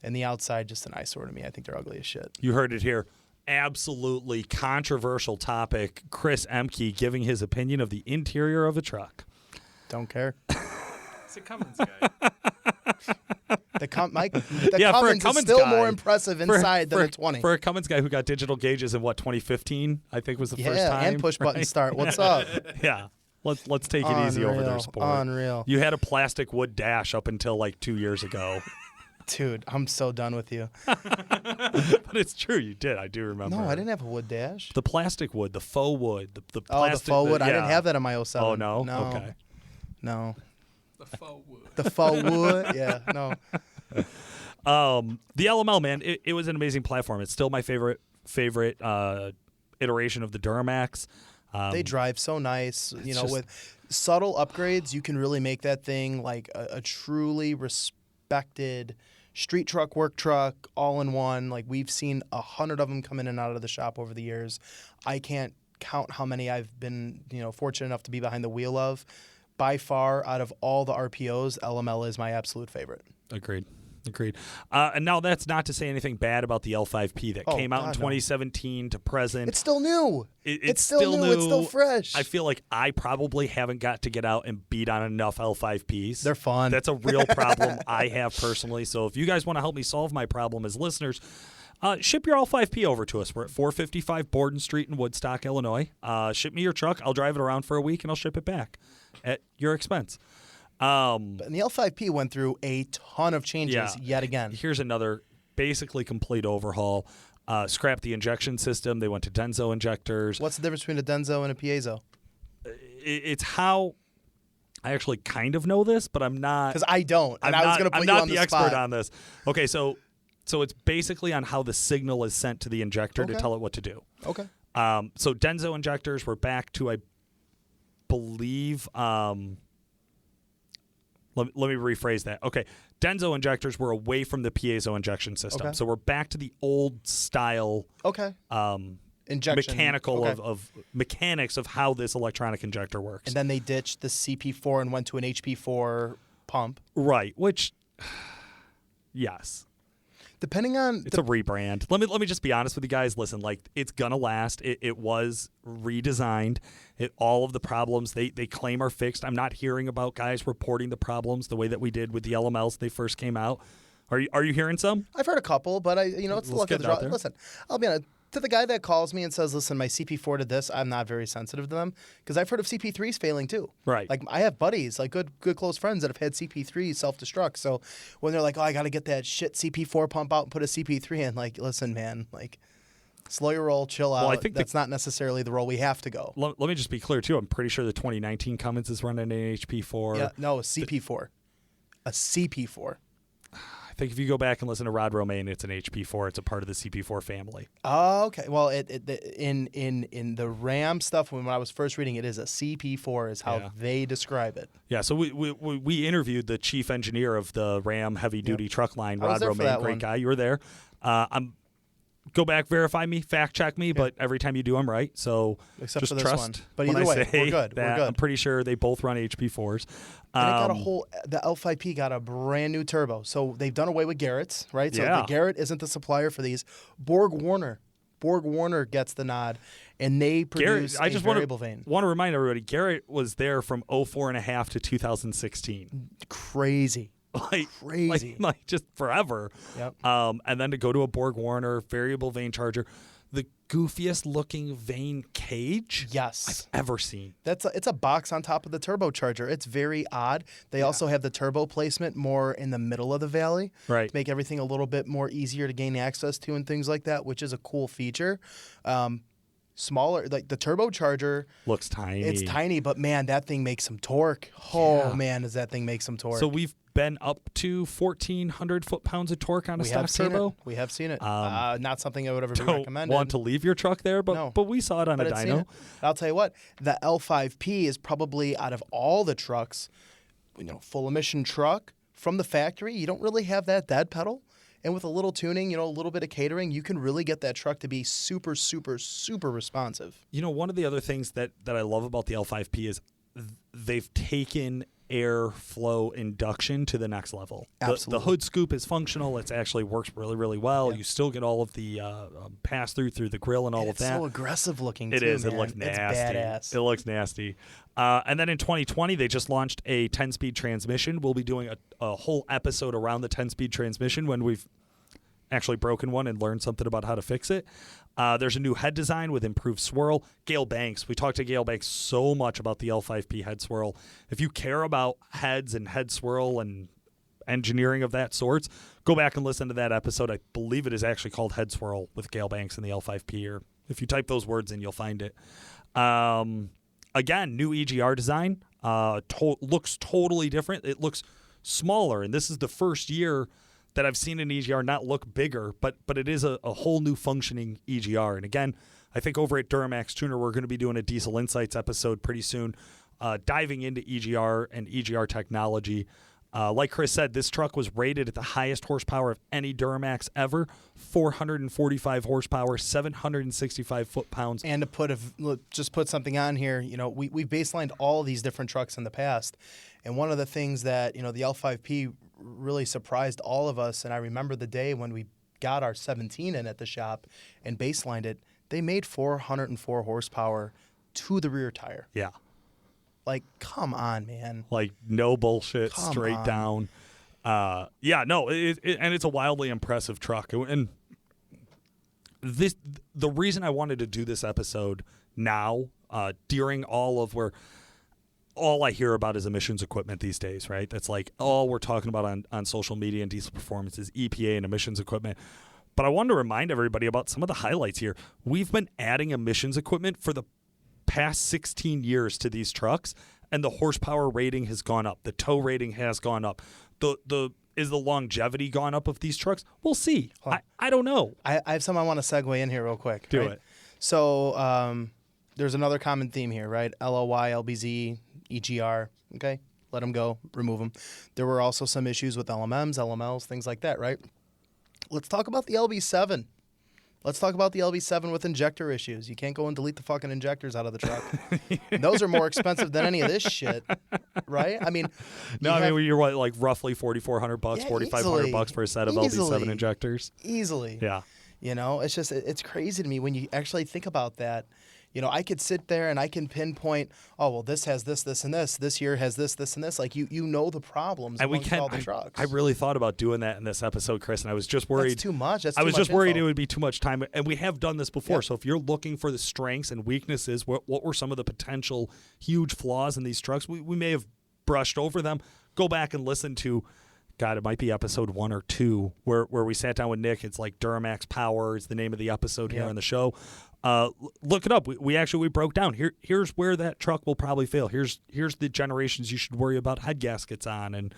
And the outside, just an eyesore to me. I think they're ugly as shit. You heard it here. Absolutely controversial topic. Chris Emke giving his opinion of the interior of a truck. Don't care. It's a Cummins guy. The Cummins is still more impressive inside than the 20. For a Cummins guy who got digital gauges in, 2015, I think was the first time. Yeah, and push-button start. What's up? Yeah. Let's take it easy over there, sport. Unreal. You had a plastic wood dash up until like 2 years ago. Dude, I'm so done with you. But it's true, you did. I do remember. No, I didn't have a wood dash. The plastic wood, the faux wood. The plastic, the faux wood? I didn't have that in my 07. Oh, no? No. Okay. No. The faux wood. The faux wood? Yeah, no. The LML, man, it was an amazing platform. It's still my favorite iteration of the Duramax. They drive so nice. With subtle upgrades, you can really make that thing like a truly respected street truck, work truck, all in one. Like we've seen 100 of them come in and out of the shop over the years. I can't count how many I've been, fortunate enough to be behind the wheel of. By far, out of all the RPOs, LML is my absolute favorite. Agreed. And now that's not to say anything bad about the L5P that came out in 2017 to present. It's still new. It's still new. It's still fresh. I feel like I probably haven't got to get out and beat on enough L5Ps. They're fun. That's a real problem I have personally. So if you guys want to help me solve my problem as listeners, ship your L5P over to us. We're at 455 Borden Street in Woodstock, Illinois. Ship me your truck. I'll drive it around for a week, and I'll ship it back at your expense. And the L5P went through a ton of changes yet again. Here's another basically complete overhaul. Scrapped the injection system. They went to Denso injectors. What's the difference between a Denso and a piezo? It's how I actually kind of know this, but I'm not. Because I don't. And I was going to put you on the spot. I'm not the expert on this. Okay, so it's basically on how the signal is sent to the injector to tell it what to do. Okay. So Denso injectors were back to, I believe. Let me rephrase that. Okay, Denso injectors were away from the piezo injection system, so we're back to the old style. Okay. Injection of mechanics of how this electronic injector works. And then they ditched the CP4 and went to an HP4 pump. Right. Which, yes. Depending on it's a rebrand. Let me just be honest with you guys. Listen, like it's gonna last. It was redesigned. All of the problems they claim are fixed. I'm not hearing about guys reporting the problems the way that we did with the LMLs they first came out. Are you hearing some? I've heard a couple, but it's the luck of the draw. Listen, I'll be honest. To the guy that calls me and says, "Listen, my CP4 did this," I'm not very sensitive to them because I've heard of CP3s failing too. Right. Like I have buddies, like good close friends that have had CP3s self-destruct. So when they're like, "Oh, I got to get that shit CP4 pump out and put a CP3 in," like, listen, man, like slow your roll, chill out. Well, I think that's not necessarily the role we have to go. Let me just be clear too. I'm pretty sure the 2019 Cummins is running an HP4. Yeah, no, a CP4, a CP4. I think if you go back and listen to Rod Romaine, it's an HP4. It's a part of the CP4 family. Oh, okay. Well, in the RAM stuff, when I was first reading, it is a CP4 is how they describe it. Yeah. So we interviewed the chief engineer of the RAM heavy duty truck line, Rod Romaine, great guy. You were there. Go back, verify me, fact check me, but every time you do, I'm right. So except just for this trust one. But either way, we're good. We're good. I'm pretty sure they both run HP4s. And the L5P got a brand new turbo. So they've done away with Garrett's, right? So the Garrett isn't the supplier for these. Borg Warner gets the nod, and they produce Garrett, I just variable vane. Want to remind everybody, Garrett was there from 04.5 to 2016. Crazy. Crazy. Like just forever. Yep. And then to go to a Borg Warner variable vane charger, the goofiest looking vane cage I've ever seen. It's a box on top of the turbocharger. It's very odd. They also have the turbo placement more in the middle of the valley, right, to make everything a little bit more easier to gain access to and things like that, which is a cool feature. Smaller, like the turbocharger looks tiny. It's tiny, but man, that thing makes some torque. Oh man, does that thing make some torque? So we've been up to 1,400 foot-pounds of torque on a stock turbo. We have seen it. Not something I would ever be recommended. Want to leave your truck there, but we saw it on a dyno. I'll tell you what, the L5P is probably out of all the trucks, full emission truck from the factory. You don't really have that dead pedal. And with a little tuning, a little bit of catering, you can really get that truck to be super, super, super responsive. One of the other things that I love about the L5P is they've taken airflow induction to the next level. Absolutely. The hood scoop is functional. It actually works really, really well. Yeah. You still get all of the pass-through through the grill and all of that. It's so aggressive looking, It too, is. man. It looks nasty. It's badass. It looks nasty. And then in 2020, they just launched a 10-speed transmission. We'll be doing a whole episode around the 10-speed transmission when we've actually broken one and learned something about how to fix it. There's a new head design with improved swirl. Gale Banks. We talked to Gale Banks so much about the L5P head swirl. If you care about heads and head swirl and engineering of that sorts, go back and listen to that episode. I believe it is actually called Head Swirl with Gale Banks and the L5P, or if you type those words in, you'll find it. Again, new EGR design. Looks totally different. It looks smaller, and this is the first year that I've seen an EGR not look bigger, but it is a whole new functioning EGR. And again, I think over at Duramax Tuner, we're going to be doing a Diesel Insights episode pretty soon, diving into EGR and EGR technology. Like Chris said, this truck was rated at the highest horsepower of any Duramax ever, 445 horsepower, 765 foot-pounds. And just put something on here, we baselined all these different trucks in the past. And one of the things that, the L5P really surprised all of us, and I remember the day when we got our 17 in at the shop and baselined it, they made 404 horsepower to the rear tire. Yeah. Like, come on, man. Like, no bullshit, Come straight on. down. And it's a wildly impressive truck. And the reason I wanted to do this episode now, during all I hear about is emissions equipment these days, right? That's like all we're talking about on social media and diesel performance is EPA and emissions equipment. But I wanted to remind everybody about some of the highlights here. We've been adding emissions equipment for the past 16 years to these trucks, and the horsepower rating has gone up. The tow rating has gone up. Is the longevity gone up of these trucks? We'll see. I don't know. I have something I want to segue in here real quick. Do right? it. So there's another common theme here, right? LLY, LBZ, EGR. Okay, let them go. Remove them. There were also some issues with LMMs, LMLs, things like that, right? Let's talk about the LB7. Let's talk about the LB7 with injector issues. You can't go and delete the fucking injectors out of the truck. Those are more expensive than any of this shit, right? I mean, you're what, like roughly $4,400, $4,500 for a set of LB7 injectors. Easily. Yeah. It's just, it's crazy to me when you actually think about that. I could sit there and I can pinpoint, oh, well, this has this, this, and this. This year has this, this, and this. Like, you know the problems amongst all the trucks. I really thought about doing that in this episode, Chris, and I was just worried. That's too much. I was just worried it would be too much time. And we have done this before. Yep. So if you're looking for the strengths and weaknesses, what were some of the potential huge flaws in these trucks? We may have brushed over them. Go back and listen to, God, it might be episode 1 or 2 where we sat down with Nick. It's like Duramax Power is the name of the episode here on the show. Look it up. We broke down. Here's where that truck will probably fail. Here's the generations you should worry about head gaskets on and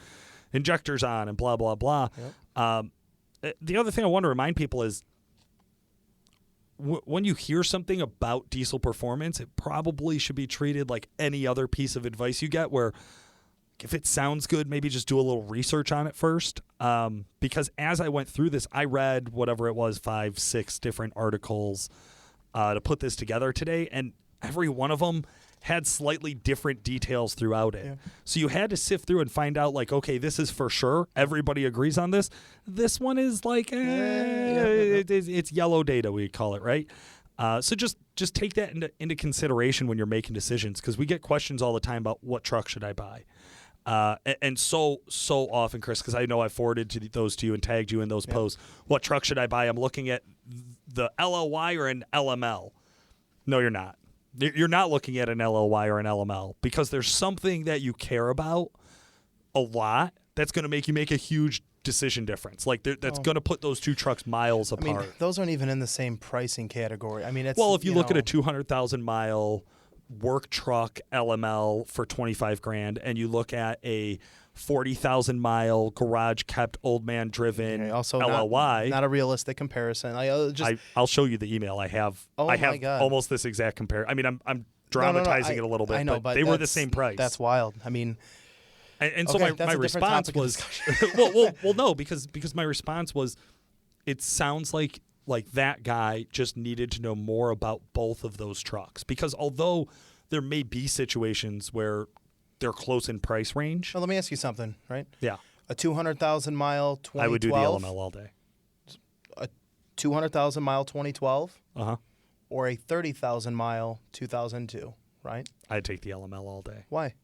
injectors on and blah blah blah. Yep. The other thing I want to remind people is when you hear something about diesel performance, it probably should be treated like any other piece of advice you get, where if it sounds good, maybe just do a little research on it first. Because as I went through this, I read whatever it was, 5-6 different articles to put this together today, and every one of them had slightly different details throughout it. Yeah. So you had to sift through and find out, like, okay, this is for sure. Everybody agrees on this. This one is like, it's yellow data, we call it, right? So just take that into consideration when you're making decisions, because we get questions all the time about what truck should I buy. And so often, Chris, because I know I forwarded those to you and tagged you in those posts. What truck should I buy? I'm looking at the LLY or an LML. No, you're not. You're not looking at an LLY or an LML, because there's something that you care about a lot that's going to make you make a huge decision difference. Like that's going to put those two trucks miles apart. I mean, those aren't even in the same pricing category. I mean, it's, well, if you look at a 200,000 mile work truck LML for $25,000, and you look at a 40,000 mile garage kept old man driven also LLY, not a realistic comparison. I'll show you the email I have. I have almost this exact compare. I mean, I'm dramatizing it a little bit. I know, but they were the same price. That's wild. I mean, and so my response was, well, no, because my response was, it sounds like that guy just needed to know more about both of those trucks, because although there may be situations where they're close in price range. Well, let me ask you something, right? Yeah. A 200,000 mile 2012. I would do the LML all day. A 200,000 mile 2012. Uh-huh. Or a 30,000 mile 2002, right? I'd take the LML all day. Why?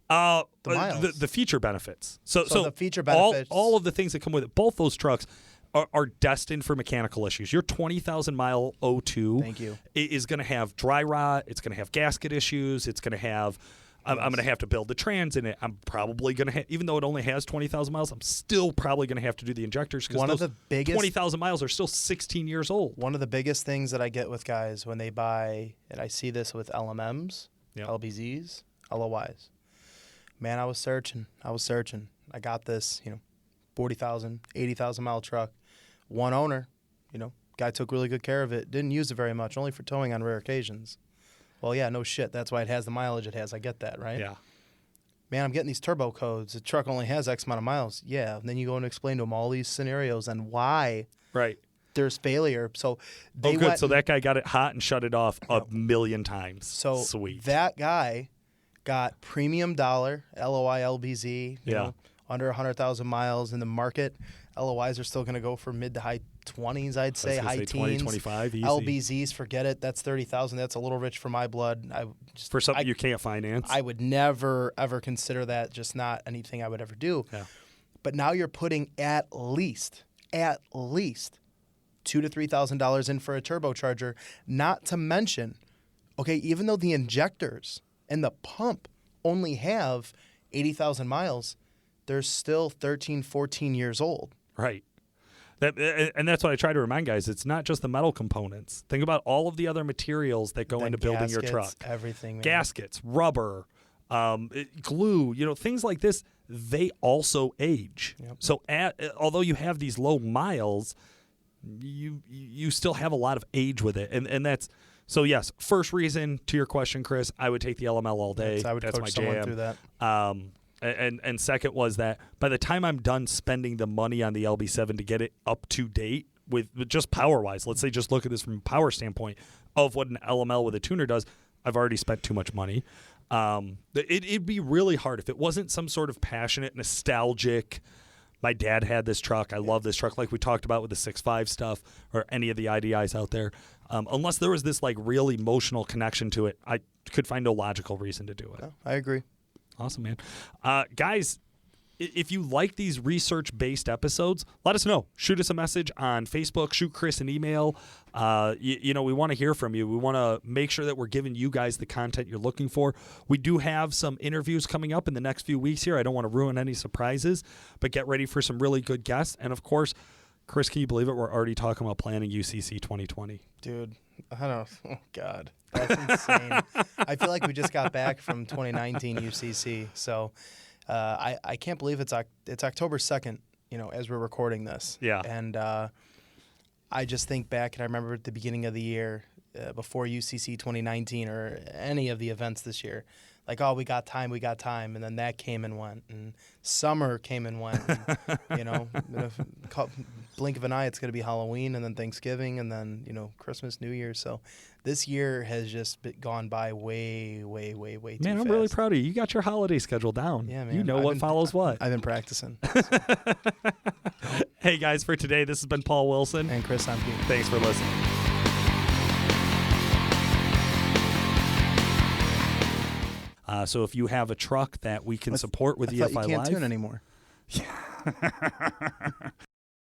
The miles. The feature benefits. So the feature benefits. All of the things that come with it, both those trucks are destined for mechanical issues. Your 20,000 mile 02 Thank you. is going to have dry rot. It's going to have gasket issues. It's going to have, I'm going to have to build the trans in it. I'm probably going to even though it only has 20,000 miles, I'm still probably going to have to do the injectors, because those 20,000 miles are still 16 years old. One of the biggest things that I get with guys when they buy, and I see this with LMMs, LBZs, LOYs. Man, I was searching. I got this, 40,000, 80,000 mile truck. One owner, guy took really good care of it. Didn't use it very much, only for towing on rare occasions. Well, yeah, no shit. That's why it has the mileage it has. I get that, right? Yeah. man, I'm getting these turbo codes. The truck only has X amount of miles. Yeah. And then you go and explain to them all these scenarios and why Right. there's failure. So they good. went So that guy got it hot and shut it off a million times. So sweet. that guy got premium dollar, LOI, LBZ, you know, under 100,000 miles in the market. LOIs are still going to go for mid to high 20s, I'd say, high 20, teens. 25, easy. LBZs, forget it. That's 30,000. That's a little rich for my blood. For something you can't finance. I would never, ever consider that, just not anything I would ever do. Yeah. But now you're putting at least $2,000 to $3,000 in for a turbocharger, not to mention, okay, even though the injectors and the pump only have 80,000 miles, they're still 13, 14 years old. Right. And that's what I try to remind guys. It's not just the metal components. Think about all of the other materials that go into building your truck. Everything. Man. Gaskets, rubber, glue, things like this, they also age. Yep. So although you have these low miles, you still have a lot of age with it. And that's, so yes, first reason to your question, Chris, I would take the LML all day. I would that's coach my someone jam. through that. And second was that by the time I'm done spending the money on the LB7 to get it up to date with just power-wise, let's say just look at this from a power standpoint of what an LML with a tuner does, I've already spent too much money. It'd be really hard if it wasn't some sort of passionate, nostalgic, my dad had this truck, I love this truck, like we talked about with the 6.5 stuff or any of the IDIs out there. Unless there was this like real emotional connection to it, I could find no logical reason to do it. No, I agree. Awesome, man. Guys, if you like these research-based episodes, let us know. Shoot us a message on Facebook. Shoot Chris an email. We want to hear from you. We want to make sure that we're giving you guys the content you're looking for. We do have some interviews coming up in the next few weeks here. I don't want to ruin any surprises, but get ready for some really good guests. And, of course, Chris, can you believe it? We're already talking about planning UCC 2020. Dude, I don't. Oh God, that's insane. I feel like we just got back from 2019 UCC, so I can't believe it's October 2nd. As we're recording this. Yeah. And I just think back, and I remember at the beginning of the year, before UCC 2019 or any of the events this year, like, oh, we got time, and then that came and went, and summer came and went. And, blink of an eye, it's going to be Halloween, and then Thanksgiving, and then Christmas, New Year. So this year has just gone by way, way, way, way too fast. Man, I'm really proud of you. You got your holiday schedule down. Yeah, man. You know what follows what. I've been practicing. Hey, guys, for today, this has been Paul Wilson. And Chris Humke. Thanks for listening. So if you have a truck that we can support with I thought EFI you can't Live. tune anymore.